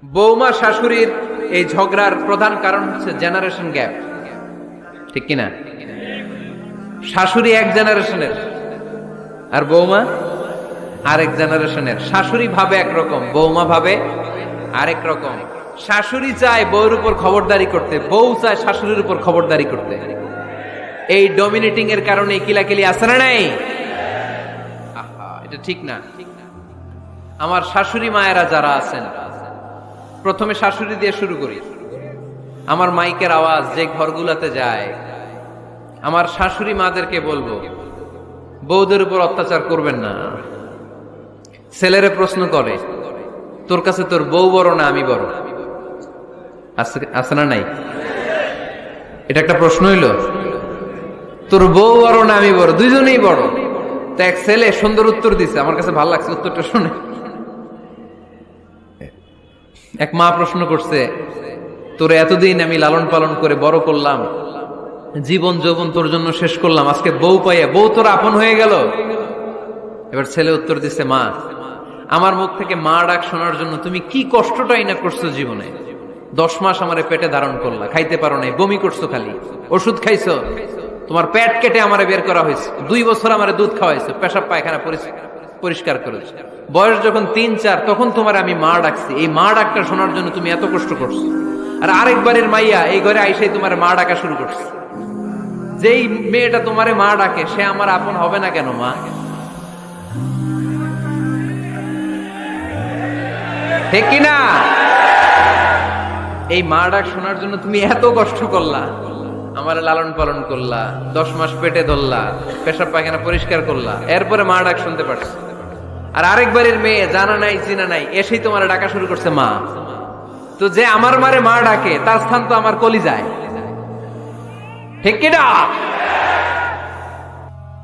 বৌমা শাশুড়ির এই ঝগড়ার প্রধান কারণ হচ্ছে জেনারেশন গ্যাপ, ঠিক কিনা? শাশুড়ি এক জেনারেশনের আর বৌমা আরেক জেনারেশনের। শাশুড়ি ভাবে একরকম, বৌমা ভাবে আরেক রকম। শাশুড়ি চায় বউর উপর খবরদারি করতে, বউ চায় শাশুড়ির উপর খবরদারি করতে। এই ডমিনেটিং এর কারণে কিলাকিলি আছে না নাই? এটা ঠিক না। আমার শাশুড়ি মায়েরা যারা আছেন, প্রথমে শাশুড়ি দিয়ে শুরু করি। আমার মাইকের আওয়াজ যে ঘরগুলোতে যায়, আমার শাশুড়ি মাদেরকে বলবো, বউদের উপর অত্যাচার করবেন না। ছেলেরে প্রশ্ন করে, তোর কাছে তোর বউ বড় না আমি বড়? আছে না নাই? এটা একটা প্রশ্ন হইল। তোর বউ বড় না আমি বড়? দুইজনেই বড়। তো এক ছেলে সুন্দর উত্তর দিছে, আমার কাছে ভালো লাগছে উত্তরটা শুনে। এক মা প্রশ্ন করছে, তোরে এতদিন আমি লালন পালন করে বড় করলাম, জীবন যৌবন তোর জন্য শেষ করলাম, আজকে বউ পাইয়া বউ তোর আপন হয়ে গেল? এবার ছেলে উত্তর দিছে, মা, আমার মুখ থেকে মা ডাক শোনার জন্য তুমি কি কষ্টটাই না করছো জীবনে। 10 মাস আমারে পেটে ধারণ করলা, খাইতে পারো নাই, বমি করছো, খালি ওষুধ খাইছো, তোমার পেট কেটে আমারে বের করা হয়েছে, 2 বছর আমারে দুধ খাওয়াইছো, পেশাব পায়খানা পরিষ্কার করেছো। বয়স যখন 3-4 তখন তোমার আমি মা ডাকছি, এই মা ডাকটা শোনার জন্য তুমি এত কষ্ট করছো। আর আরেকবারের মাইয়া এই ঘরে আইসাই তোমার মা ডাকা শুরু করছে। যেই মেয়েটা তোমারে মা ডাকে সে আমার আপন হবে না কেন মা? ঠিক কিনা? এই মা ডাক শোনার জন্য তুমি এত কষ্ট করলা, আমার লালন পালন করলা, 10 মাস পেটে ধরলা, পেশাব পায়খানা পরিষ্কার করলা, এরপরে মা ডাক শুনতে পারছো। আর আরেকবারের মেয়ে জানা নাই চিনা নাই এসেই তোমার ডাকা শুরু করছে মা। তো যে আমার মারে মা ডাকে তার স্থান তো আমার কলিজায়, ঠিক কিনা?